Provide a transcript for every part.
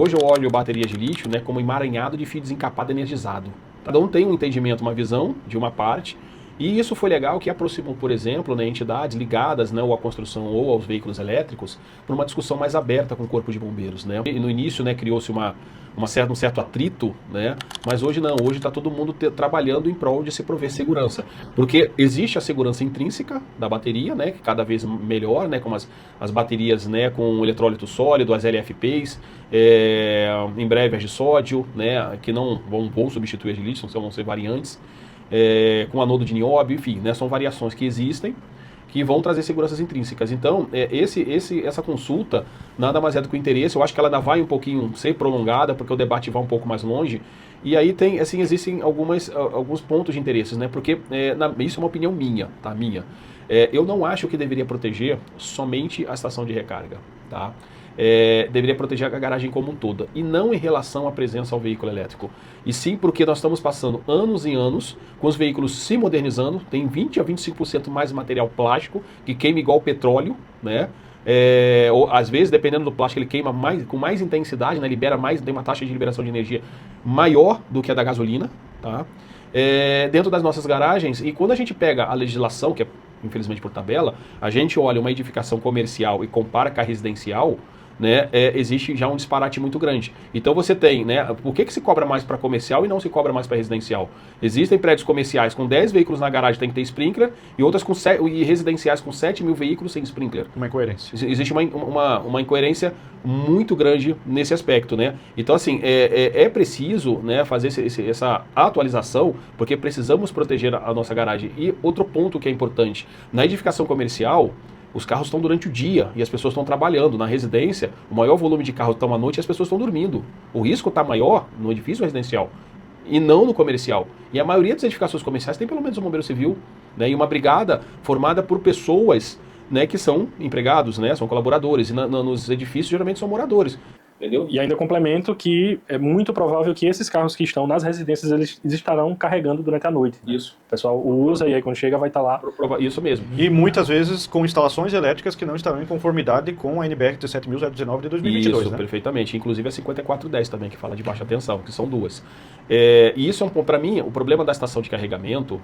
Hoje eu olho baterias de lítio, né, como emaranhado de fio desencapado energizado. Cada um tem um entendimento, uma visão de uma parte, e isso foi legal que aproximou, por exemplo, né, entidades ligadas, né, ou à construção ou aos veículos elétricos, para uma discussão mais aberta com o Corpo de Bombeiros, né. E no início, né, criou-se um certo atrito, né, mas hoje não, hoje está todo mundo trabalhando em prol de se prover segurança, porque existe a segurança intrínseca da bateria, né, que cada vez melhor, né, como as baterias, né, com eletrólito sólido, as LFPs, em breve as de sódio, né, que não vão substituir as de lítio, vão ser variantes, com anodo de nióbio, enfim, né, são variações que existem, que vão trazer seguranças intrínsecas. Então, essa consulta nada mais é do que o interesse. Eu acho que ela ainda vai um pouquinho ser prolongada, porque o debate vai um pouco mais longe. E aí tem, assim, existem alguns pontos de interesses, né? Porque isso é uma opinião minha, tá? Minha. Eu não acho que deveria proteger somente a estação de recarga, tá? Deveria proteger a garagem como um todo, e não em relação à presença ao veículo elétrico, e sim porque nós estamos passando anos e anos com os veículos se modernizando, tem 20 a 25% mais material plástico, que queima igual petróleo, né? Ou, às vezes, dependendo do plástico, ele queima com mais intensidade, né? Libera mais, tem uma taxa de liberação de energia maior do que a da gasolina, tá? Dentro das nossas garagens, e quando a gente pega a legislação, que é infelizmente por tabela, a gente olha uma edificação comercial e compara com a residencial, né, existe já um disparate muito grande. Então você tem, né, por que se cobra mais para comercial e não se cobra mais para residencial? Existem prédios comerciais com 10 veículos na garagem, tem que ter sprinkler, e outras e residenciais com 7 mil veículos sem sprinkler. Uma incoerência. Existe uma incoerência muito grande nesse aspecto, né? Então, assim, é preciso, né, fazer essa atualização, porque precisamos proteger a nossa garagem. E outro ponto que é importante, na edificação comercial, os carros estão durante o dia e as pessoas estão trabalhando. Na residência, o maior volume de carros estão à noite e as pessoas estão dormindo. O risco está maior no edifício residencial e não no comercial. E a maioria das edificações comerciais tem pelo menos um bombeiro civil, né, e uma brigada formada por pessoas, né, que são empregados, né, são colaboradores. E nos edifícios geralmente são moradores. Entendeu? E ainda complemento que é muito provável que esses carros que estão nas residências, eles estarão carregando durante a noite. Isso. O pessoal usa e aí quando chega vai estar lá. Isso mesmo. E muitas vezes com instalações elétricas que não estarão em conformidade com a NBR 17.019 de 2022, isso, né? Perfeitamente. Inclusive a 5410 também, que fala de baixa tensão, que são duas. E isso, para mim, o problema da estação de carregamento,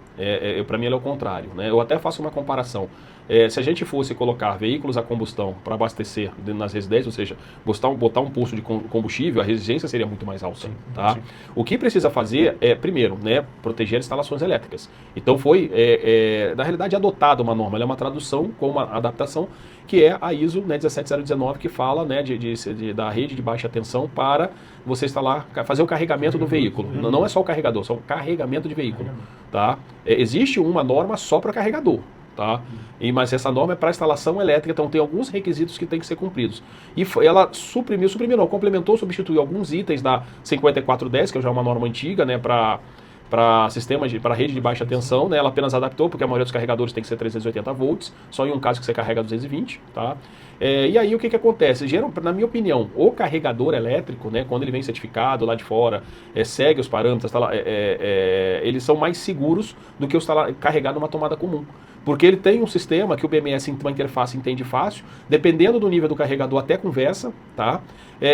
para mim, ele é o contrário, né? Eu até faço uma comparação. Se a gente fosse colocar veículos a combustão para abastecer nas residências, ou seja, botar um posto de combustível, a resistência seria muito mais alta. Tá? Sim. O que precisa fazer é, primeiro, né, proteger as instalações elétricas. Então foi, na realidade, adotada uma norma, ela é uma tradução com uma adaptação, que é a ISO, né, 17019, que fala, né, da rede de baixa tensão para você instalar, fazer o carregamento do veículo. Não é só o carregador, só o carregamento de veículo. Tá? Existe uma norma só para carregador. Tá? Mas essa norma é para instalação elétrica, então tem alguns requisitos que têm que ser cumpridos. E ela complementou, substituiu alguns itens da 5410, que já é uma norma antiga, né, para sistemas, para rede de baixa tensão, né, ela apenas adaptou, porque a maioria dos carregadores tem que ser 380 volts, só em um caso que você carrega 220, tá? E aí o que acontece? Na minha opinião, o carregador elétrico, né, quando ele vem certificado lá de fora, segue os parâmetros, tá lá, eles são mais seguros do que os carregar numa tomada comum. Porque ele tem um sistema que o BMS, uma interface, entende fácil, dependendo do nível do carregador até conversa, tá?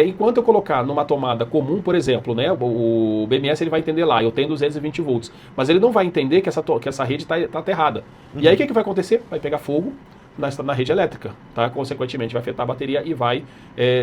Enquanto eu colocar numa tomada comum, por exemplo, né, o BMS ele vai entender lá, eu tenho 220 volts, mas ele não vai entender que essa rede está aterrada. E aí o que vai acontecer? Vai pegar fogo na rede elétrica, tá? Consequentemente vai afetar a bateria e vai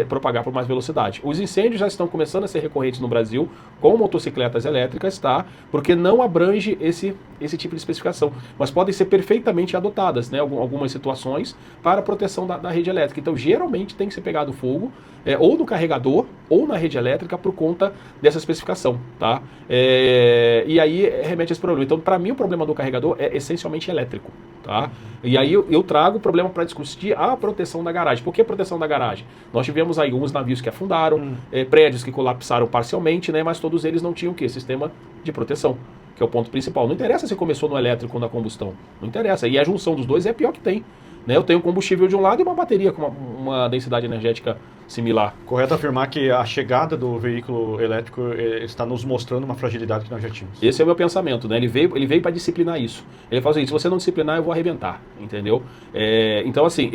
propagar por mais velocidade. Os incêndios já estão começando a ser recorrentes no Brasil com motocicletas elétricas, tá? Porque não abrange esse tipo de especificação, mas podem ser perfeitamente adotadas, né? Algumas situações para proteção da rede elétrica. Então geralmente tem que ser pegado fogo ou no carregador ou na rede elétrica por conta dessa especificação, tá? E aí remete a esse problema. Então para mim o problema do carregador é essencialmente elétrico, tá? E aí eu trago o problema para discutir a proteção da garagem. Por que proteção da garagem? Nós tivemos aí alguns navios que afundaram, prédios que colapsaram parcialmente, né, mas todos eles não tinham o quê? Sistema de proteção, que é o ponto principal. Não interessa se começou no elétrico ou na combustão, não interessa. E a junção dos dois é a pior que tem. né? Eu tenho combustível de um lado e uma bateria com uma densidade energética similar. Correto afirmar que a chegada do veículo elétrico está nos mostrando uma fragilidade que nós já tínhamos. Esse é o meu pensamento, né? Ele veio para disciplinar isso. Ele fala assim, se você não disciplinar, eu vou arrebentar, entendeu? Então, assim,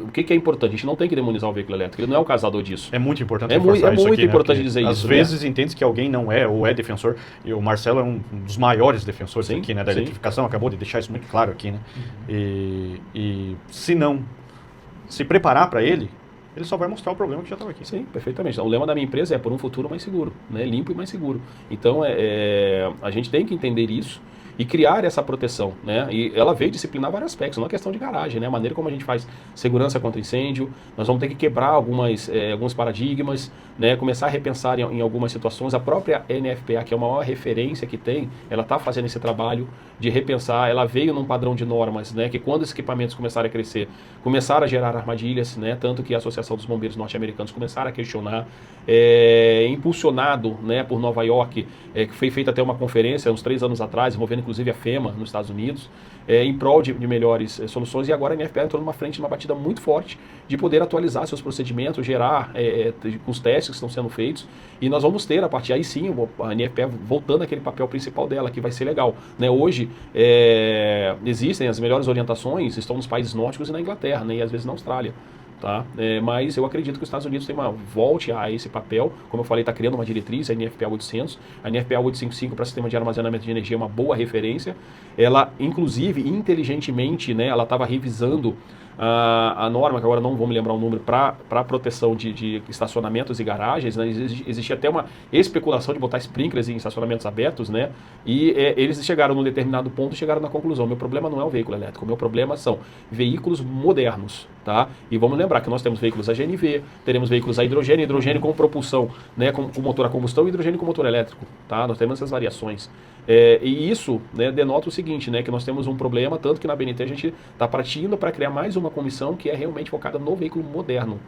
o que é importante? A gente não tem que demonizar o veículo elétrico, ele não é o causador disso. É muito importante reforçar isso aqui, importante né? Dizer às isso. Às vezes entende que alguém não é ou é defensor, e o Marcelo é um dos maiores defensores aqui, né, da eletrificação, acabou de deixar isso muito claro aqui, né? E se não se preparar para ele só vai mostrar o problema que já estava aqui. Sim, perfeitamente. O lema da minha empresa é por um futuro mais seguro, né? Limpo e mais seguro. Então, a gente tem que entender isso e criar essa proteção, né? E ela veio disciplinar vários aspectos, não é questão de garagem, né? A maneira como a gente faz segurança contra incêndio, nós vamos ter que quebrar alguns paradigmas, né? Começar a repensar em algumas situações. A própria NFPA, que é a maior referência que tem, ela está fazendo esse trabalho de repensar, ela veio num padrão de normas, né? Que quando esses equipamentos começarem a crescer, começaram a gerar armadilhas, né? Tanto que a Associação dos Bombeiros Norte-Americanos começram a questionar, impulsionado, né, por Nova York, que foi feita até uma conferência uns 3 anos atrás, envolvendo inclusive a FEMA nos Estados Unidos, em prol de melhores soluções, e agora a NFPA entrou numa frente, numa batida muito forte de poder atualizar seus procedimentos, gerar com os testes que estão sendo feitos, e nós vamos ter, a partir aí sim, a NFPA voltando àquele papel principal dela, que vai ser legal, né? Hoje existem as melhores orientações, estão nos países nórdicos e na Inglaterra, né? E às vezes na Austrália. Tá? Mas eu acredito que os Estados Unidos volte a esse papel, como eu falei, está criando uma diretriz, a NFPA 800, a NFPA 855 para sistema de armazenamento de energia é uma boa referência, ela inclusive, inteligentemente, né, ela estava revisando a norma, que agora não vou me lembrar o número, para proteção de estacionamentos e garagens, né? Existia até uma especulação de botar sprinklers em estacionamentos abertos, né? E eles chegaram num determinado ponto e chegaram na conclusão, meu problema não é o veículo elétrico, o meu problema são veículos modernos, tá? E vamos lembrar que nós temos veículos a GNV, teremos veículos a hidrogênio com propulsão, né, com motor a combustão e hidrogênio com motor elétrico, tá? Nós temos essas variações. E isso, né, denota o seguinte, né, que nós temos um problema, tanto que na BNT a gente está partindo para criar mais uma comissão que é realmente focada no veículo moderno,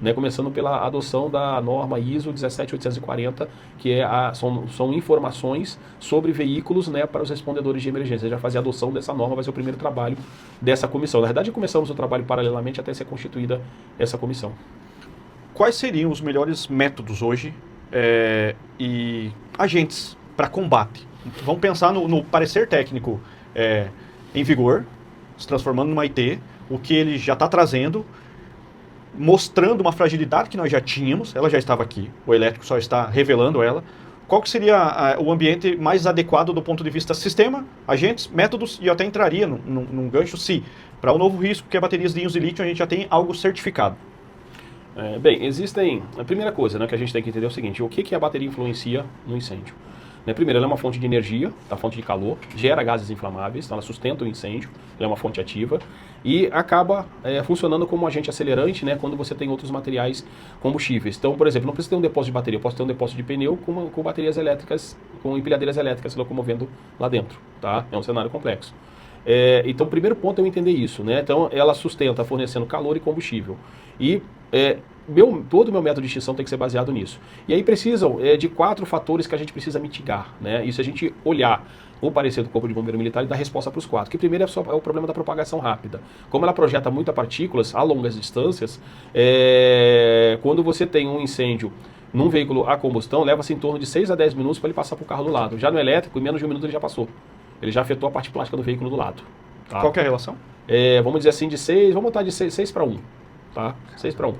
né, começando pela adoção da norma ISO 17840, que são informações sobre veículos, né, para os respondedores de emergência. Já fazer a adoção dessa norma vai ser o primeiro trabalho dessa comissão. Na verdade, começamos o trabalho paralelamente até ser constituída essa comissão. Quais seriam os melhores métodos hoje e agentes para combate? Vamos pensar no parecer técnico em vigor, se transformando numa IT, o que ele já está trazendo, mostrando uma fragilidade que nós já tínhamos, ela já estava aqui, o elétrico só está revelando ela. Qual que seria o ambiente mais adequado do ponto de vista sistema, agentes, métodos, e eu até entraria num gancho se, para o novo risco, que é baterias de íons de lítio, a gente já tem algo certificado. Bem, existem... A primeira coisa, né, que a gente tem que entender é o seguinte, o que a bateria influencia no incêndio? Primeiro, ela é uma fonte de energia, tá, fonte de calor, gera gases inflamáveis, então ela sustenta o incêndio, ela é uma fonte ativa e acaba funcionando como um agente acelerante, né, quando você tem outros materiais combustíveis. Então, por exemplo, não precisa ter um depósito de bateria, eu posso ter um depósito de pneu com baterias elétricas, com empilhadeiras elétricas se locomovendo lá dentro, tá? É um cenário complexo. Então, o primeiro ponto é eu entender isso, né? Então, ela sustenta fornecendo calor e combustível. E todo o meu método de extinção tem que ser baseado nisso. E aí precisam de 4 fatores que a gente precisa mitigar, né? Isso a gente olhar o parecer do Corpo de Bombeiro Militar e dar resposta para os 4. Que primeiro é o problema da propagação rápida. Como ela projeta muitas partículas a longas distâncias, quando você tem um incêndio num veículo a combustão, leva-se em torno de 6 a 10 minutos para ele passar para o carro do lado. Já no elétrico, em menos de 1 minuto ele já passou. Ele já afetou a parte plástica do veículo do lado. Tá? Qual que é a relação? Vamos dizer assim, vamos botar de 6 para 1. Tá? 6 para 1.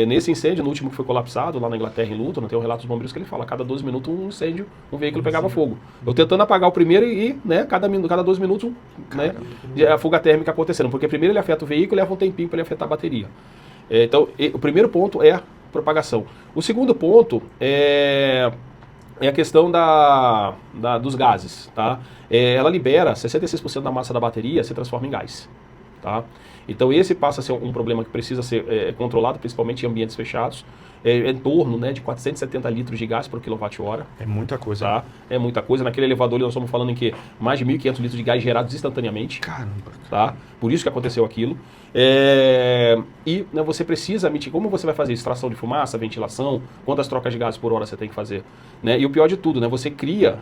Nesse incêndio, no último que foi colapsado, lá na Inglaterra, em Luton, tem um relato dos bombeiros que ele fala, a cada 12 minutos um incêndio, um veículo pegava fogo. Eu tentando apagar o primeiro e né, cada 12 minutos, né, a fuga térmica acontecendo. Porque primeiro ele afeta o veículo e leva um tempinho para ele afetar a bateria. Então, o primeiro ponto é a propagação. O segundo ponto é a questão dos gases. Tá? Ela libera 66% da massa da bateria, se transforma em gás. Tá? Então esse passa a ser um problema que precisa ser controlado, principalmente em ambientes fechados, em torno, né, de 470 litros de gás por quilowatt-hora. É muita coisa. Tá? É muita coisa. Naquele elevador nós estamos falando em que mais de 1.500 litros de gás gerados instantaneamente. Caramba. Tá? Por isso que aconteceu aquilo. E né, você precisa emitir, como você vai fazer extração de fumaça, ventilação, quantas trocas de gás por hora você tem que fazer. Né? E o pior de tudo, né, você cria,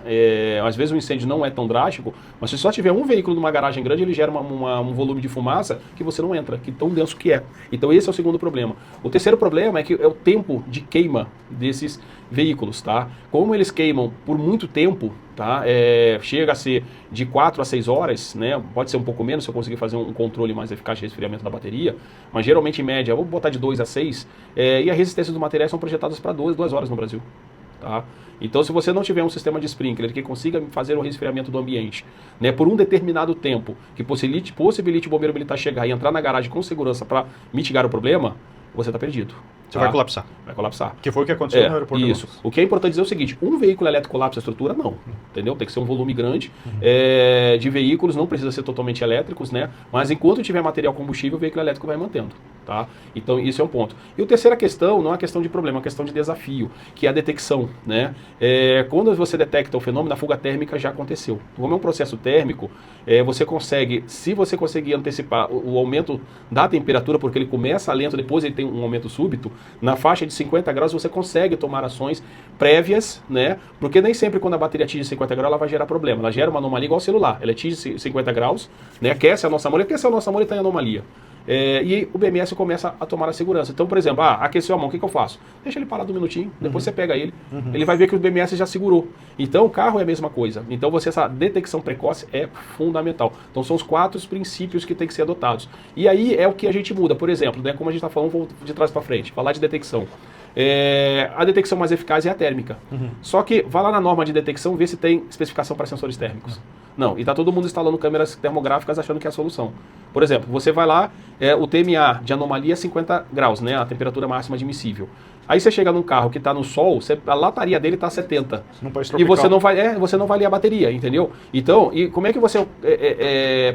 às vezes o incêndio não é tão drástico, mas se só tiver um veículo numa garagem grande, ele gera um volume de fumaça que você não entra, que tão denso que é. Então esse é o segundo problema. O terceiro problema é que é o tempo de queima desses veículos, tá? Como eles queimam por muito tempo, tá? Chega a ser de 4 a 6 horas, né? Pode ser um pouco menos se eu conseguir fazer um controle mais eficaz de resfriamento da bateria, mas geralmente em média, vou botar de 2 a 6, e a resistência dos materiais são projetadas para 2 horas no Brasil. Tá? Então, se você não tiver um sistema de sprinkler que consiga fazer o resfriamento do ambiente, né, por um determinado tempo, que possibilite o bombeiro militar chegar e entrar na garagem com segurança para mitigar o problema, você está perdido. Você vai colapsar. Vai colapsar. Que foi o que aconteceu no aeroporto. Isso. O que é importante dizer é o seguinte, um veículo elétrico colapsa a estrutura? Não. Entendeu? Tem que ser um volume grande de veículos, não precisa ser totalmente elétricos, né? Mas enquanto tiver material combustível, o veículo elétrico vai mantendo. Tá? Então, isso é um ponto. E a terceira questão, não é uma questão de problema, é uma questão de desafio, que é a detecção, né? Quando você detecta o fenômeno, a fuga térmica já aconteceu. Como é um processo térmico, você consegue, se você conseguir antecipar o aumento da temperatura, porque ele começa lento, depois ele tem um aumento súbito, na faixa de 50 graus você consegue tomar ações prévias, né? Porque nem sempre quando a bateria atinge 50 graus ela vai gerar problema. Ela gera uma anomalia igual ao celular. Ela atinge 50 graus, né? Aquece a nossa malha e está em anomalia. E o BMS começa a tomar a segurança. Então, por exemplo, aqueceu a mão, o que eu faço? Deixa ele parado um minutinho, depois você pega ele, ele vai ver que o BMS já segurou. Então, o carro é a mesma coisa. Então, essa detecção precoce é fundamental. Então, são os 4 princípios que têm que ser adotados. E aí é o que a gente muda. Por exemplo, né, como a gente está falando, vou de trás para frente, falar de detecção. A detecção mais eficaz é a térmica. Só que vai lá na norma de detecção, vê se tem especificação para sensores térmicos. Não, e está todo mundo instalando câmeras termográficas achando que é a solução. Por exemplo, você vai lá, o TMA de anomalia é 50 graus, né, a temperatura máxima admissível. Aí você chega num carro que está no sol, a lataria dele está 70. E você não vai ler a bateria, entendeu? Então, e como é que você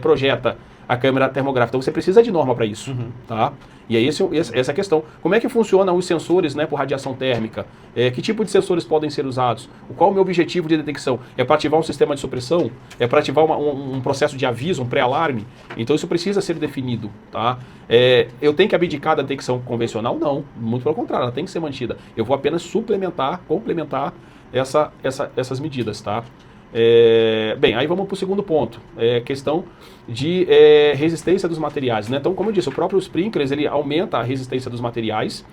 projeta a câmera termográfica? Então você precisa de norma para isso, tá? E aí essa é a questão. Como é que funcionam os sensores, né, por radiação térmica? Que tipo de sensores podem ser usados? Qual é o meu objetivo de detecção? É para ativar um sistema de supressão? É para ativar um processo de aviso, um pré-alarme? Então isso precisa ser definido, tá? Eu tenho que abdicar da detecção convencional? Não, muito pelo contrário, ela tem que ser mantida. Eu vou apenas complementar essas medidas, tá? Bem, aí vamos para o segundo ponto, questão de resistência dos materiais, né? Então, como eu disse, o próprio Sprinklers ele aumenta a resistência dos materiais,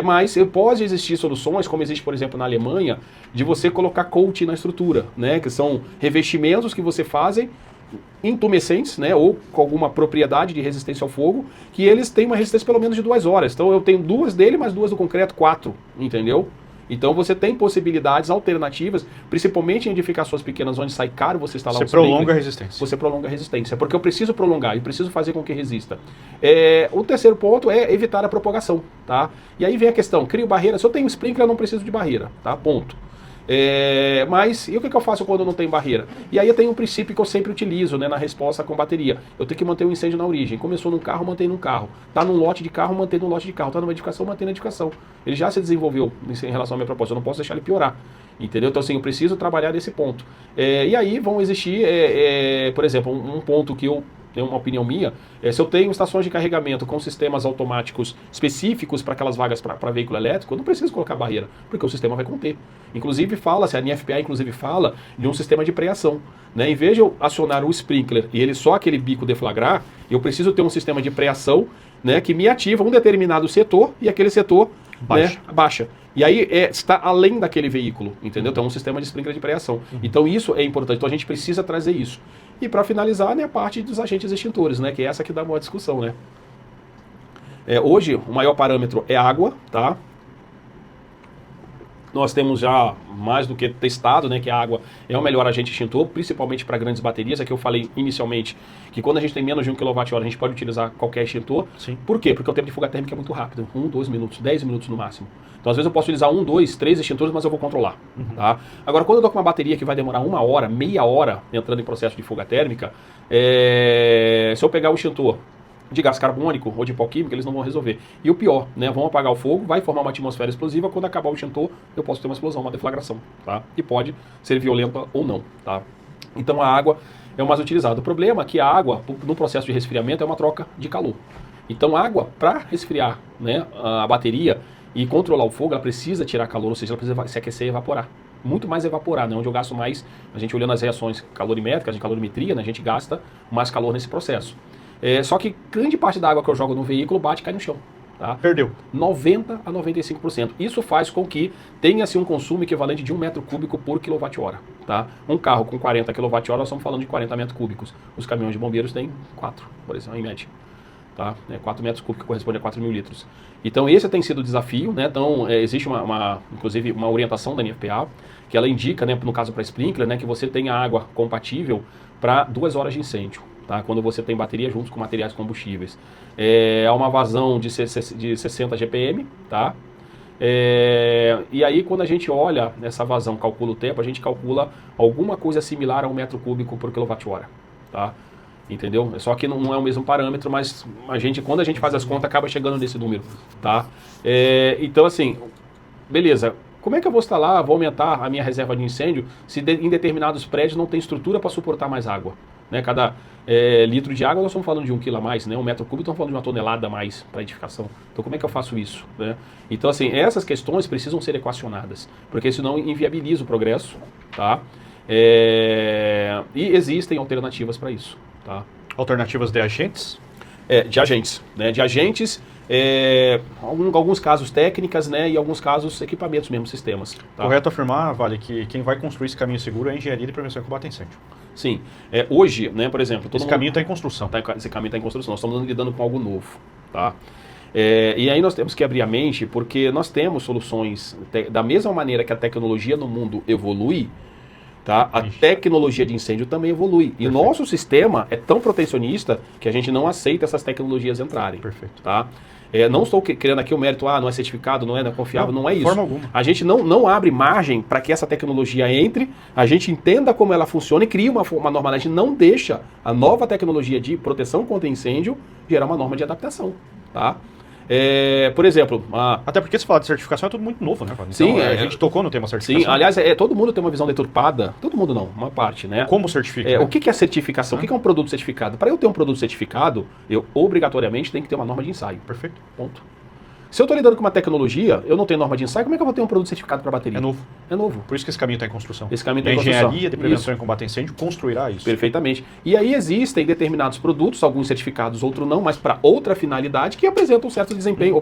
mas pode existir soluções, como existe, por exemplo, na Alemanha, de você colocar coating na estrutura, né? Que são revestimentos que você fazem intumescentes, né? Ou com alguma propriedade de resistência ao fogo, que eles têm uma resistência pelo menos de 2 horas. Então, eu tenho 2 dele, mais 2 do concreto, 4, entendeu? Então você tem possibilidades alternativas, principalmente em edificações pequenas onde sai caro você instalar um sprinkler. Você prolonga a resistência. Você prolonga a resistência, porque eu preciso prolongar e preciso fazer com que resista. O terceiro ponto é evitar a propagação, tá? E aí vem a questão, crio barreira, se eu tenho sprinkler eu não preciso de barreira, tá? Ponto. Mas e o que eu faço quando não tem barreira? E aí eu tenho um princípio que eu sempre utilizo, né, na resposta com bateria. Eu tenho que manter o incêndio na origem. Começou num carro, mantém num carro. Tá num lote de carro, mantém num lote de carro. Tá numa edificação, mantém na edificação. Ele já se desenvolveu em relação à minha proposta. Eu não posso deixar ele piorar. Entendeu? Então assim, eu preciso trabalhar nesse ponto. E aí vão existir, por exemplo, um ponto que eu tenho uma opinião minha, se eu tenho estações de carregamento com sistemas automáticos específicos para aquelas vagas para veículo elétrico, eu não preciso colocar barreira, porque o sistema vai conter. Inclusive fala-se, a NFPA inclusive fala de um sistema de preação. Né? Em vez de eu acionar o sprinkler e ele só aquele bico deflagrar, eu preciso ter um sistema de preação, né, que me ativa um determinado setor e aquele setor baixa. E aí está além daquele veículo, entendeu? Então é um sistema de sprinkler de preação. Então isso é importante, então a gente precisa trazer isso. E para finalizar, né, a parte dos agentes extintores, né, que é essa que dá uma discussão, né? Hoje o maior parâmetro é água, tá? Nós temos já mais do que testado, né, que a água é o melhor agente extintor, principalmente para grandes baterias. Aqui eu falei inicialmente que quando a gente tem menos de 1 kWh, a gente pode utilizar qualquer extintor. Sim. Por quê? Porque o tempo de fuga térmica é muito rápido, 1, 2 minutos, 10 minutos no máximo. Então às vezes eu posso utilizar 1, 2, 3 extintores, mas eu vou controlar. Tá? Agora, quando eu dou com uma bateria que vai demorar 1 hora, meia hora entrando em processo de fuga térmica, se eu pegar o extintor de gás carbônico ou de pó químico, eles não vão resolver. E o pior, né, vão apagar o fogo, vai formar uma atmosfera explosiva, quando acabar o extintor, eu posso ter uma explosão, uma deflagração, tá? E pode ser violenta ou não, tá? Então a água é o mais utilizado. O problema é que a água, no processo de resfriamento, é uma troca de calor. Então a água, para resfriar, né, a bateria e controlar o fogo, ela precisa tirar calor, ou seja, ela precisa se aquecer e evaporar. Muito mais evaporar, né? Onde eu gasto mais, a gente olhando as reações calorimétricas, de calorimetria, né? A gente gasta mais calor nesse processo. Só que grande parte da água que eu jogo no veículo bate e cai no chão. Tá? Perdeu. 90 a 95%. Isso faz com que tenha-se um consumo equivalente de 1 metro cúbico por quilowatt-hora. Tá? Um carro com 40 kWh, nós estamos falando de 40 metros cúbicos. Os caminhões de bombeiros têm 4, por exemplo, em média. Tá? 4 metros cúbicos corresponde a 4 mil litros. Então esse tem sido o desafio, né? Então existe inclusive uma orientação da NFPA, que ela indica, né, no caso para sprinkler, né, que você tenha água compatível para 2 horas de incêndio. Tá? Quando você tem bateria junto com materiais combustíveis. Há uma vazão de 60 GPM, tá? E aí quando a gente olha essa vazão, calcula o tempo, a gente calcula alguma coisa similar a 1 metro cúbico por quilowatt-hora, tá? Entendeu? Só que não é o mesmo parâmetro, mas quando a gente faz as contas, acaba chegando nesse número, tá? Então assim, beleza. Como é que eu vou instalar, vou aumentar a minha reserva de incêndio se em determinados prédios não tem estrutura para suportar mais água? Né? Cada litro de água nós estamos falando de 1 quilo a mais, né? 1 metro cúbico estamos falando de 1 tonelada a mais para edificação. Então como é que eu faço isso? Né? Então assim, essas questões precisam ser equacionadas, porque senão inviabiliza o progresso, tá? E existem alternativas para isso, tá? Alternativas de agentes? De agentes, né? De agentes, alguns casos técnicas, né? E alguns casos equipamentos mesmo, sistemas. Tá? Correto afirmar, Vale, que quem vai construir esse caminho seguro é a engenharia de prevenção e combate a incêndio. Sim. Hoje, né, por exemplo... Esse caminho está em construção. Esse caminho está em construção. Nós estamos lidando com algo novo, tá? E aí nós temos que abrir a mente, porque nós temos soluções, da mesma maneira que a tecnologia no mundo evolui, tá? A tecnologia de incêndio também evolui. E o nosso sistema é tão protecionista que a gente não aceita essas tecnologias entrarem. Perfeito. Tá? Não estou criando aqui o mérito, não é certificado, não é confiável, não é isso. De forma alguma. A gente não abre margem para que essa tecnologia entre, a gente entenda como ela funciona e cria uma norma. A gente não deixa a nova tecnologia de proteção contra incêndio gerar uma norma de adaptação. Tá? Por exemplo... Até porque se falar de certificação é tudo muito novo, né? Então, sim, a gente tocou no tema certificação. Sim, aliás, todo mundo tem uma visão deturpada. Todo mundo não, uma parte, né? Como certifica? O que é certificação? O que é um produto certificado? Para eu ter um produto certificado, eu obrigatoriamente tenho que ter uma norma de ensaio. Perfeito. Ponto. Se eu estou lidando com uma tecnologia, eu não tenho norma de ensaio, como é que eu vou ter um produto certificado para bateria? É novo. É novo. Por isso que esse caminho está em construção. Esse caminho está em em construção. A engenharia de prevenção e combate a incêndio construirá isso. Perfeitamente. E aí existem determinados produtos, alguns certificados, outros não, mas para outra finalidade, que apresentam um certo desempenho,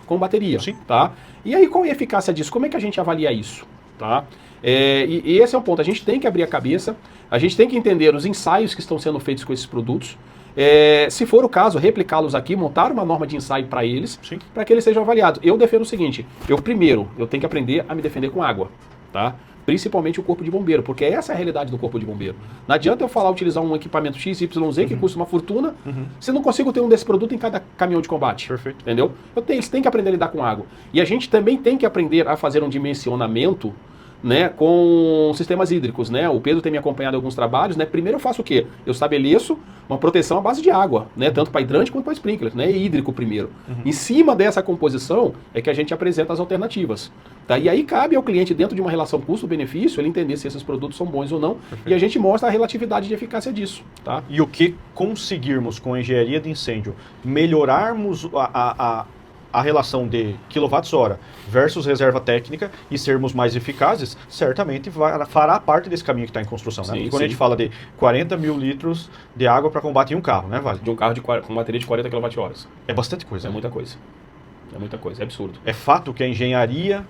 com bateria. Sim. Tá? E aí qual é a eficácia disso? Como é que a gente avalia isso? Tá? E esse é um ponto. A gente tem que abrir a cabeça, a gente tem que entender os ensaios que estão sendo feitos com esses produtos. Se for o caso, replicá-los aqui, montar uma norma de ensaio para eles, para que eles sejam avaliados. Eu defendo o seguinte, eu tenho que aprender a me defender com água, tá? Principalmente o corpo de bombeiro, porque essa é a realidade do corpo de bombeiro. Não adianta eu falar utilizar um equipamento XYZ que custa uma fortuna, se eu não consigo ter um desse produto em cada caminhão de combate. Perfeito. Entendeu? Eles têm que aprender a lidar com água. E a gente também tem que aprender a fazer um dimensionamento, né, com sistemas hídricos, né? O Pedro tem me acompanhado em alguns trabalhos, né? Primeiro eu faço o quê? Eu estabeleço uma proteção à base de água, né? Tanto para hidrante quanto para sprinkler, né? Hídrico primeiro. Em cima dessa composição é que a gente apresenta as alternativas, tá? E aí cabe ao cliente, dentro de uma relação custo-benefício, ele entender se esses produtos são bons ou não. Perfeito. E a gente mostra a relatividade de eficácia disso, tá? E o que conseguirmos com a engenharia de incêndio melhorarmos a relação de quilowatts-hora versus reserva técnica e sermos mais eficazes, certamente fará parte desse caminho que está em construção. Né? Porque quando a gente fala de 40 mil litros de água para combate em um carro, né, Vale? De um carro com bateria de 40 kWh. É bastante coisa. É muita coisa. É muita coisa, é absurdo. É fato que a engenharia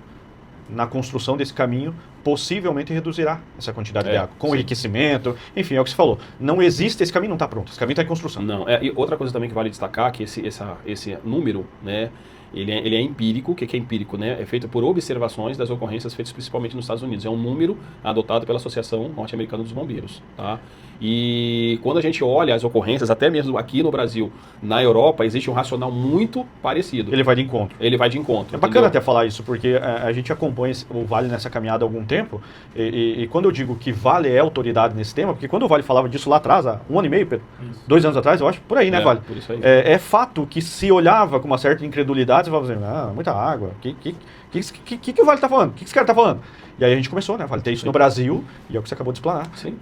na construção desse caminho possivelmente reduzirá essa quantidade de água. Com enriquecimento, enfim, é o que você falou. Não existe, esse caminho não está pronto, esse caminho está em construção. Não, e outra coisa também que vale destacar, que esse número, né, ele é empírico. O que é empírico? Né? É feito por observações das ocorrências feitas principalmente nos Estados Unidos. É um número adotado pela Associação Norte-Americana dos Bombeiros. Tá? E quando a gente olha as ocorrências, até mesmo aqui no Brasil, na Europa, existe um racional muito parecido. Ele vai de encontro. Ele vai de encontro. É bacana até falar isso, porque a gente acompanha o Vale nessa caminhada há algum tempo, e quando eu digo que Vale é autoridade nesse tema, porque quando o Vale falava disso lá atrás, há 1 ano e meio, Pedro, 2 anos atrás, eu acho, por aí, né, Vale? Por isso aí. É fato que se olhava com uma certa incredulidade, você falava assim, muita água, o que o Vale está falando? O que esse cara está falando? E aí a gente começou, né, Vale, ter isso no Brasil, e é o que você acabou de explanar. Sim.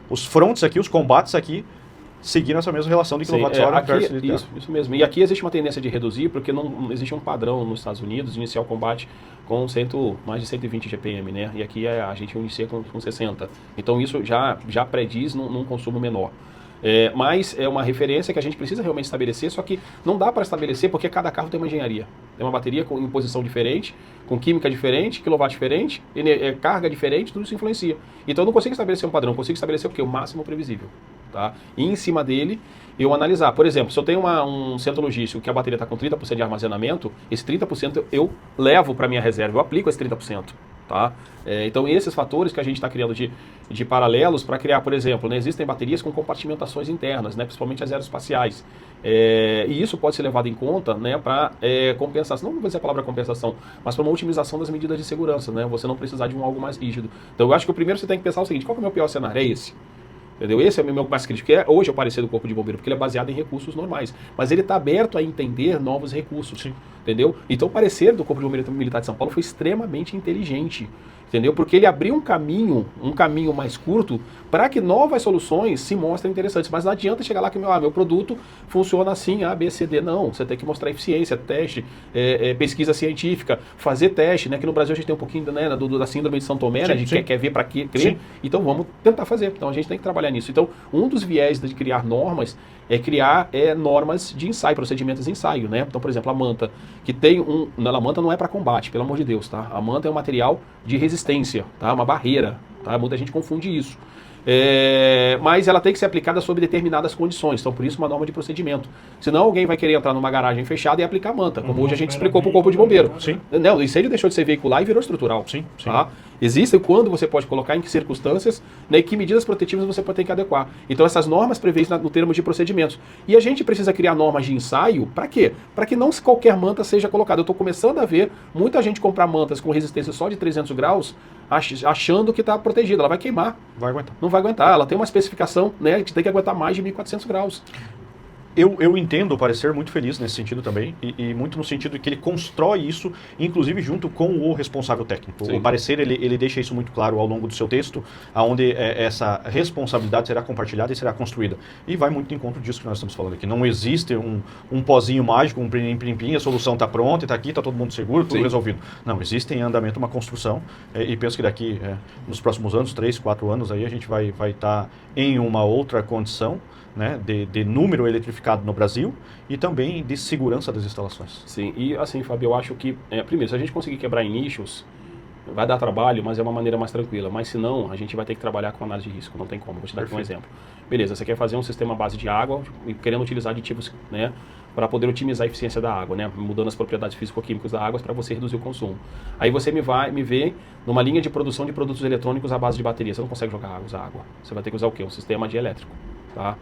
Os fronts aqui, os combates aqui, seguiram essa mesma relação de quilowatts-hora versus isso mesmo. E aqui existe uma tendência de reduzir, porque não existe um padrão nos Estados Unidos de iniciar o combate com mais de 120 GPM, né? E aqui a gente inicia com 60. Então isso já prediz num consumo menor. Mas é uma referência que a gente precisa realmente estabelecer, só que não dá para estabelecer porque cada carro tem uma engenharia. Tem uma bateria em posição diferente, com química diferente, quilowatt diferente, carga diferente, tudo isso influencia. Então eu não consigo estabelecer um padrão, eu consigo estabelecer o quê? O máximo previsível. Tá? E em cima dele, eu analisar. Por exemplo, se eu tenho um centro logístico que a bateria está com 30% de armazenamento, esse 30% eu levo para minha reserva, eu aplico esse 30%. Tá? Então esses fatores que a gente está criando de paralelos para criar, por exemplo, né, existem baterias com compartimentações internas, né, principalmente as aeroespaciais, e isso pode ser levado em conta, né, para compensação, não vou dizer a palavra compensação, mas para uma otimização das medidas de segurança, né, você não precisar de algo mais rígido. Então eu acho que o primeiro você tem que pensar o seguinte: qual que é o meu pior cenário? É esse. Entendeu? Esse é o meu mais crítico, que é hoje o parecer do Corpo de Bombeiro, porque ele é baseado em recursos normais, mas ele está aberto a entender novos recursos. Sim. Entendeu? Então o parecer do Corpo de Bombeiro Militar de São Paulo foi extremamente inteligente, entendeu? Porque ele abriu um caminho mais curto para que novas soluções se mostrem interessantes. Mas não adianta chegar lá que meu produto funciona assim, A, B, C, D. Não, você tem que mostrar eficiência, teste, pesquisa científica, fazer teste, né? Que no Brasil a gente tem um pouquinho, né, da síndrome de São Tomé, né? A gente quer ver para quê, crer. Sim. Então vamos tentar fazer. Então a gente tem que trabalhar nisso. Então um dos viés de criar normas é criar normas de ensaio, procedimentos de ensaio, né? Então, por exemplo, a manta, que tem a manta não é para combate, pelo amor de Deus, tá? A manta é um material de resistência, tá? Uma barreira, tá? Muita gente confunde isso. Mas ela tem que ser aplicada sob determinadas condições, então por isso uma norma de procedimento. Senão alguém vai querer entrar numa garagem fechada e aplicar manta, como hoje a gente explicou para o Corpo de Bombeiro. Sim. Não, o incêndio deixou de ser veicular e virou estrutural. Sim, sim. Tá? Existem quando você pode colocar, em que circunstâncias, né, e que medidas protetivas você pode ter que adequar. Então essas normas prevêem no termo de procedimentos. E a gente precisa criar normas de ensaio, para quê? Para que não qualquer manta seja colocada. Eu estou começando a ver muita gente comprar mantas com resistência só de 300 graus, achando que está protegida. Ela vai queimar. Vai aguentar. Não vai aguentar. Ela tem uma especificação, né, que tem que aguentar mais de 1.400 graus. Eu entendo o parecer muito feliz nesse sentido também, e muito no sentido de que ele constrói isso, inclusive junto com o responsável técnico. Sim. O parecer, ele deixa isso muito claro ao longo do seu texto, onde essa responsabilidade será compartilhada e será construída. E vai muito em encontro disso que nós estamos falando aqui. Não existe um pozinho mágico, um plim-plim, a solução está pronta, está aqui, está todo mundo seguro, tudo resolvido. Não, existe em andamento uma construção, e penso que daqui, nos próximos anos, 3, 4 anos, aí a gente vai estar em uma outra condição, né, de número eletrificado no Brasil e também de segurança das instalações. Sim, e assim, Fábio, eu acho que, primeiro, se a gente conseguir quebrar em nichos, vai dar trabalho, mas é uma maneira mais tranquila. Mas se não, a gente vai ter que trabalhar com análise de risco, não tem como. Vou te dar aqui um exemplo. Beleza, você quer fazer um sistema à base de água e querendo utilizar aditivos, né, para poder otimizar a eficiência da água, né, mudando as propriedades físico-químicas da água para você reduzir o consumo. Aí você me vê numa linha de produção de produtos eletrônicos à base de bateria. Você não consegue usar água. Você vai ter que usar o quê? Um sistema de elétrico, tá?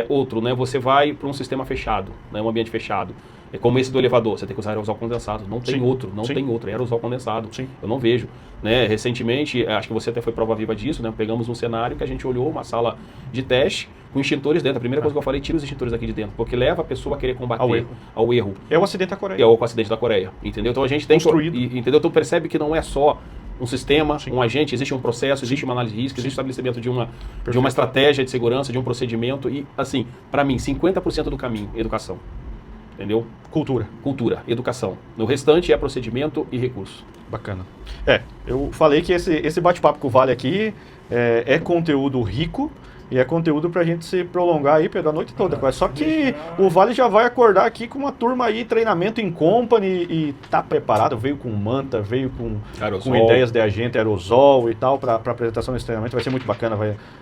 Outro, né, você vai para um sistema fechado, né, um ambiente fechado, como esse do elevador, você tem que usar aerosol condensado, não tem outro, tem outro, aerosol condensado. Sim. Eu não vejo, né, recentemente, acho que você até foi prova viva disso, né, pegamos um cenário que a gente olhou uma sala de teste com extintores dentro. A primeira coisa que eu falei, tira os extintores aqui de dentro, porque leva a pessoa a querer combater ao erro. É o acidente da Coreia. É o acidente da Coreia, entendeu? Então a gente tem construído. Entendeu? Então percebe que não é só um sistema, um agente, existe um processo, existe uma análise de risco, existe o estabelecimento de uma estratégia de segurança, de um procedimento e, assim, para mim, 50% do caminho, educação. Entendeu? Cultura, educação. No restante é procedimento e recurso. Bacana. Eu falei que esse bate-papo com o Vale aqui é conteúdo rico, e é conteúdo pra gente se prolongar aí, Pedro, a noite toda. Só que o Vale já vai acordar aqui com uma turma aí, treinamento em company, e tá preparado, veio com manta, veio com ideias de agente, aerosol e tal, pra apresentação desse treinamento. Vai ser muito bacana.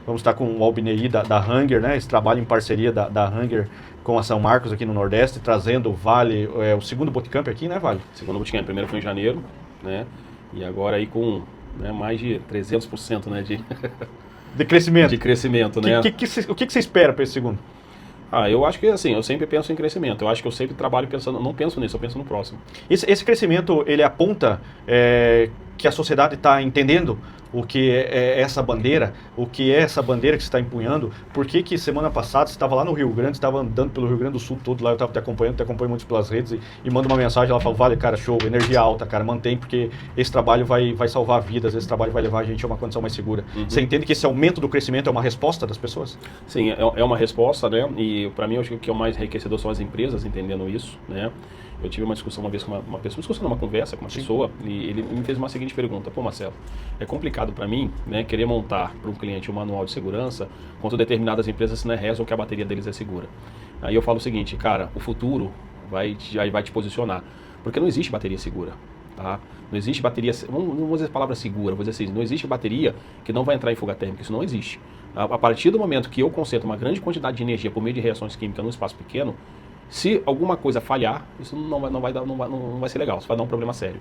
Vamos estar com o Albinei da Hanger, né? Esse trabalho em parceria da Hanger com a São Marcos aqui no Nordeste, trazendo o Vale, o segundo bootcamp aqui, né, Vale? Segundo bootcamp, primeiro foi em janeiro, né? E agora aí com mais de 300%, né, de crescimento. De crescimento, né? O que você espera para esse segundo? Eu acho que assim, eu sempre penso em crescimento. Eu acho que eu sempre trabalho pensando, não penso nisso, eu penso no próximo. Esse crescimento, ele aponta que a sociedade está entendendo o que é essa bandeira, o que é essa bandeira que você está empunhando. Por que semana passada você estava lá no Rio Grande, estava andando pelo Rio Grande do Sul todo, lá eu estava te acompanho muito pelas redes e manda uma mensagem, ela fala, Vale, cara, show, energia alta, cara, mantém, porque esse trabalho vai salvar vidas, esse trabalho vai levar a gente a uma condição mais segura. Uhum. Você entende que esse aumento do crescimento é uma resposta das pessoas? Sim, é uma resposta, né, e para mim, eu acho que o que é o mais enriquecedor são as empresas entendendo isso, né. Eu tive uma discussão uma vez com uma pessoa, uma conversa com uma pessoa, e ele me fez uma seguinte pergunta: pô, Marcelo, é complicado complicado para mim, né, querer montar para um cliente um manual de segurança, quando determinadas empresas, né, rezam que a bateria deles é segura. Aí eu falo o seguinte, cara, o futuro vai te posicionar, porque não existe bateria segura, tá? Não existe bateria, não vou dizer a palavra segura, vou dizer assim, não existe bateria que não vai entrar em fuga térmica, isso não existe. A partir do momento que eu concentro uma grande quantidade de energia por meio de reações químicas num espaço pequeno, se alguma coisa falhar, isso não vai ser legal, isso vai dar um problema sério.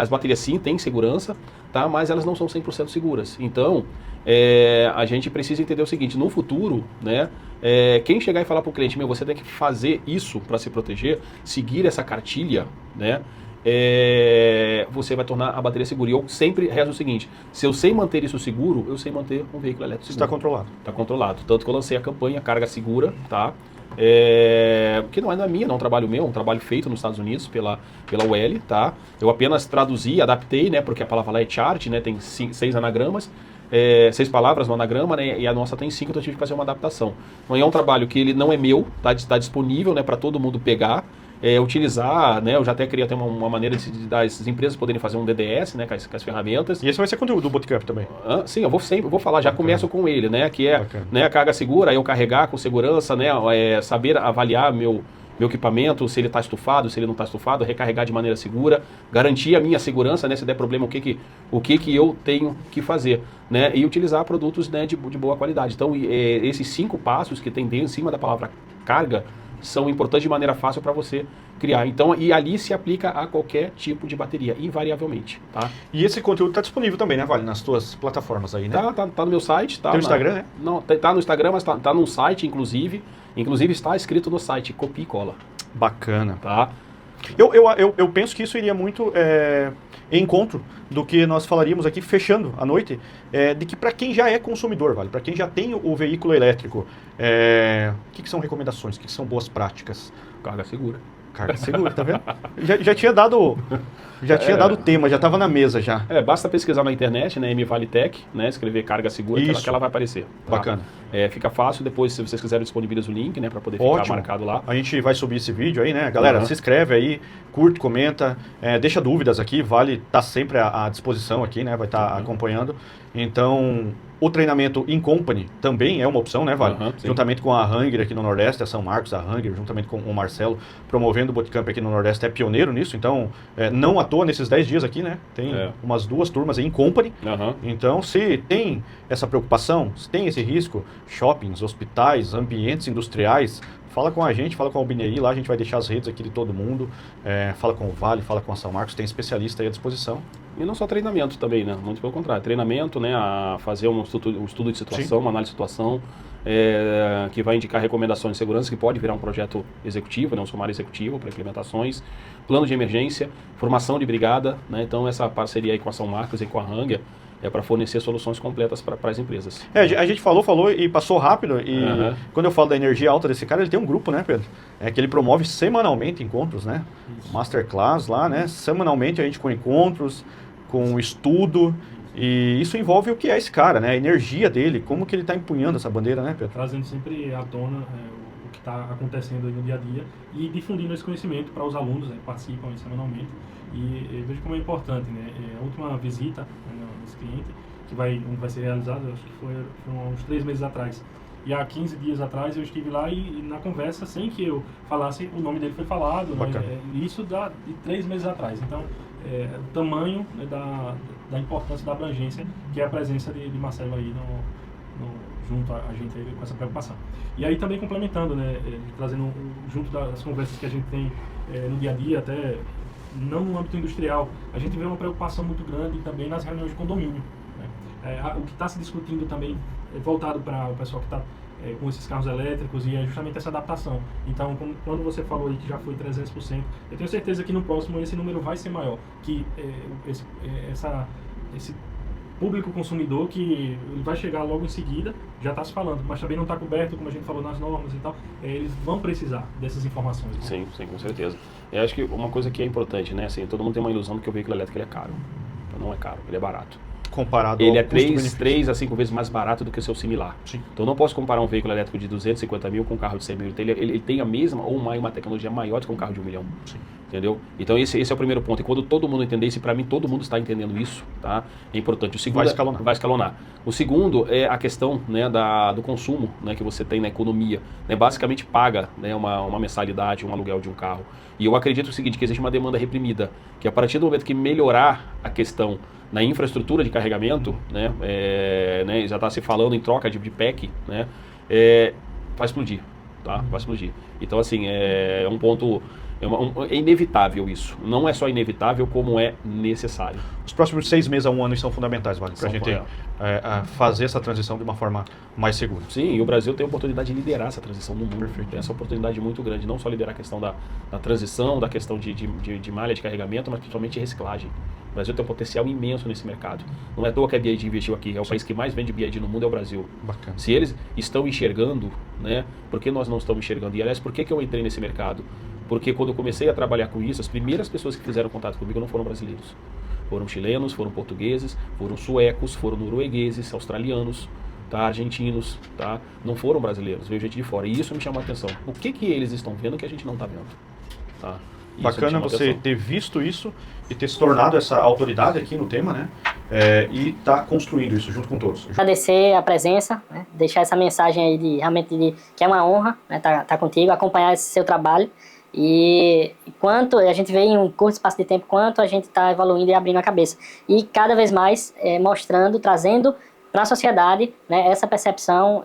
As baterias sim têm segurança, tá? Mas elas não são 100% seguras. Então, a gente precisa entender o seguinte, no futuro, né, quem chegar e falar para o cliente, você tem que fazer isso para se proteger, seguir essa cartilha, né, você vai tornar a bateria segura. E eu sempre rezo o seguinte, se eu sei manter isso seguro, eu sei manter um veículo elétrico seguro. Está controlado. Está controlado. Tanto que eu lancei a campanha Carga Segura, tá? Que não é minha, não é um trabalho meu, é um trabalho feito nos Estados Unidos pela UL, tá? Eu apenas traduzi, adaptei, né? Porque a palavra lá é chart, né? Tem 6 anagramas, 6 palavras no anagrama, né? E a nossa tem 5, então eu tive que fazer uma adaptação. Então é um trabalho que ele não é meu, tá disponível, né? Para todo mundo pegar. Utilizar, né? Eu já até queria ter uma maneira das empresas poderem fazer um DDS, né? Com as ferramentas. E esse vai ser conteúdo do Bootcamp também? Sim, eu vou falar, já começo com ele, né? Que é, né, a carga segura, eu carregar com segurança, né? Saber avaliar meu equipamento, se ele está estufado, se ele não está estufado, recarregar de maneira segura, garantir a minha segurança, né? Se der problema, o que eu tenho que fazer, né? E utilizar produtos, né, de boa qualidade. Então, esses 5 passos que tem em cima da palavra carga são importantes de maneira fácil para você criar. Então, e ali se aplica a qualquer tipo de bateria, invariavelmente, tá? E esse conteúdo está disponível também, né, Vale? Nas tuas plataformas aí, né? Tá no meu site. Tá no Instagram, né? Não, tá no Instagram, mas tá no site, inclusive. Inclusive está escrito no site, copia e cola. Bacana. Tá? Eu penso que isso iria muito em encontro do que nós falaríamos aqui, fechando a noite, de que para quem já é consumidor, Vale, para quem já tem o veículo elétrico, o que são recomendações, o que são boas práticas? Carga segura. Carga segura, tá vendo? Já tinha dado o tema, já estava na mesa já. Basta pesquisar na internet, né, MValetech, né, escrever carga segura, que ela vai aparecer. Tá? Bacana. Fica fácil, depois se vocês quiserem disponibilizo o link, né, para poder ficar marcado lá. A gente vai subir esse vídeo aí, né, galera, se inscreve aí, curte, comenta, deixa dúvidas aqui, Vale tá sempre à disposição aqui, né, vai estar acompanhando. Então, o treinamento in company também é uma opção, né, Vale? Juntamente com a Hanger aqui no Nordeste, a São Marcos, a Hanger, juntamente com o Marcelo, promovendo o Bootcamp aqui no Nordeste, é pioneiro nisso, então, não à toa nesses 10 dias aqui, né, tem umas 2 turmas aí in company, então, se tem essa preocupação, se tem esse risco, shoppings, hospitais, ambientes industriais, fala com a gente, fala com a Albinei, lá a gente vai deixar as redes aqui de todo mundo, fala com o Vale, fala com a São Marcos, tem especialista aí à disposição. E não só treinamento também, né? Muito pelo contrário. Treinamento, né? A fazer um estudo de situação, uma análise de situação, que vai indicar recomendações de segurança, que pode virar um projeto executivo, né? Um sumário executivo para implementações, plano de emergência, formação de brigada, né? Então essa parceria aí com a São Marcos e com a Hanger é para fornecer soluções completas para as empresas. A gente falou e passou rápido, e quando eu falo da energia alta desse cara, ele tem um grupo, né, Pedro? Que ele promove semanalmente encontros, né? Isso. Masterclass lá, né? Semanalmente a gente com encontros, com estudo, e isso envolve o que é esse cara, né? A energia dele, como que ele está empunhando essa bandeira, né, Pedro? Trazendo sempre à tona o que está acontecendo aí no dia a dia e difundindo esse conhecimento para os alunos, né, que participam aí semanalmente. E eu vejo como é importante, né? A última visita, né, desse cliente, que vai ser realizada, acho que foram uns 3 meses atrás. E há 15 dias atrás eu estive lá e na conversa, sem que eu falasse, o nome dele foi falado, né? Isso de 3 meses atrás. Então, o tamanho, né, da importância da abrangência, que é a presença de Marcelo aí junto a gente aí, com essa preocupação. E aí também complementando, né, trazendo junto das conversas que a gente tem no dia a dia, até não no âmbito industrial, a gente vê uma preocupação muito grande também nas reuniões de condomínio. O que está se discutindo também é voltado para o pessoal que está com esses carros elétricos, e é justamente essa adaptação. Então, quando você falou aí que já foi 300%, eu tenho certeza que no próximo esse número vai ser maior, que esse público consumidor, que ele vai chegar logo em seguida, já está se falando, mas também não está coberto, como a gente falou, nas normas e tal, eles vão precisar dessas informações. Sim, com certeza. Eu acho que uma coisa que é importante, né, assim, todo mundo tem uma ilusão de que o veículo elétrico ele é caro. Então, não é caro, ele é barato. Comparado ele ao é custo-benefício. 3 a 5 vezes mais barato do que o seu similar. Sim. Então eu não posso comparar um veículo elétrico de 250 mil com um carro de 100 mil. Ele tem a mesma ou uma tecnologia maior do que um carro de 1 milhão. Sim. Entendeu? Então esse é o primeiro ponto. E quando todo mundo entender isso, para mim todo mundo está entendendo isso, tá? É importante. O segundo Vai escalonar. O segundo é a questão, né, do consumo, né, que você tem na economia. Né? Basicamente paga, né, uma mensalidade, um aluguel de um carro. E eu acredito o seguinte, que existe uma demanda reprimida, que a partir do momento que melhorar a questão na infraestrutura de carregamento, né, já está se falando em troca de PEC, né, vai explodir, tá? Vai explodir. Então, assim, é um ponto... É inevitável isso. Não é só inevitável, como é necessário. Os próximos 6 meses a 1 ano são fundamentais, Wagner, para a gente fazer essa transição de uma forma mais segura. Sim, e o Brasil tem a oportunidade de liderar essa transição no mundo. Perfeito. Tem essa oportunidade muito grande, não só liderar a questão da transição, da questão de malha de carregamento, mas principalmente de reciclagem. O Brasil tem um potencial imenso nesse mercado. Não é à toa que a BYD investiu aqui. É o país que mais vende BYD no mundo, é o Brasil. Bacana. Se eles estão enxergando, né, por que nós não estamos enxergando? E, aliás, por que eu entrei nesse mercado? Porque quando eu comecei a trabalhar com isso, as primeiras pessoas que fizeram contato comigo não foram brasileiros. Foram chilenos, foram portugueses, foram suecos, foram noruegueses, australianos, tá, argentinos, tá? Não foram brasileiros, veio gente de fora. E isso me chamou a atenção. O que eles estão vendo que a gente não está vendo? Tá? Bacana você ter visto isso e ter se tornado essa autoridade aqui no tema, né? E tá construindo isso junto com todos. Agradecer a presença, né? Deixar essa mensagem aí realmente que é uma honra, né? tá contigo, acompanhar esse seu trabalho. E quanto a gente vê em um curto espaço de tempo, quanto a gente está evoluindo e abrindo a cabeça. E cada vez mais mostrando, trazendo para a sociedade, né, essa percepção,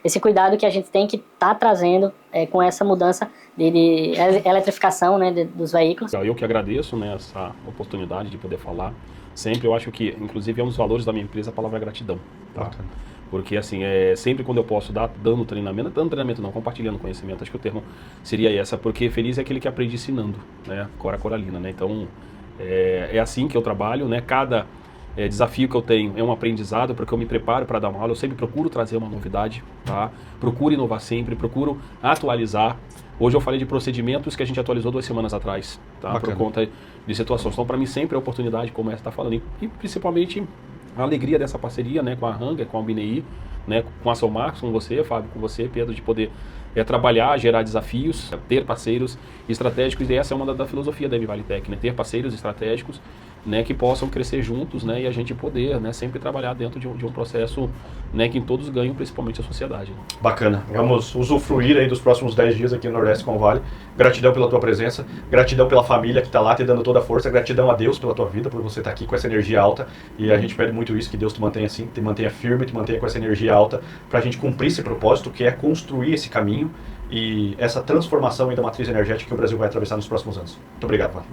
esse cuidado que a gente tem que estar trazendo com essa mudança de eletrificação, né, dos veículos. Eu que agradeço, né, essa oportunidade de poder falar. Sempre eu acho que, inclusive, é um dos valores da minha empresa a palavra gratidão. Tá? Porque, assim, sempre quando eu posso dando treinamento não, compartilhando conhecimento, acho que o termo seria essa, porque feliz é aquele que aprende ensinando, né, Cora Coralina, né, então é assim que eu trabalho, né, cada desafio que eu tenho é um aprendizado, porque eu me preparo para dar uma aula, eu sempre procuro trazer uma novidade, tá, procuro inovar sempre, procuro atualizar. Hoje eu falei de procedimentos que a gente atualizou 2 semanas atrás, tá, por conta de situações, então para mim sempre é oportunidade como essa está falando, e principalmente a alegria dessa parceria, né, com a Ranger, com a BNI, né, com a São Marcos, com você, Fábio, com você, Pedro, de poder trabalhar, gerar desafios, ter parceiros estratégicos, e essa é uma da filosofia da MValetec, né, ter parceiros estratégicos, né, que possam crescer juntos, né, e a gente poder, né, sempre trabalhar dentro de um processo, né, que todos ganham, principalmente a sociedade. Bacana. Vamos usufruir aí dos próximos 10 dias aqui no Nordeste com o Vale. Gratidão pela tua presença, gratidão pela família que está lá te dando toda a força, gratidão a Deus pela tua vida, por você estar aqui com essa energia alta, e a gente pede muito isso, que Deus te mantenha assim, te mantenha firme, te mantenha com essa energia alta, para a gente cumprir esse propósito, que é construir esse caminho e essa transformação aí da matriz energética que o Brasil vai atravessar nos próximos anos. Muito obrigado, Vale.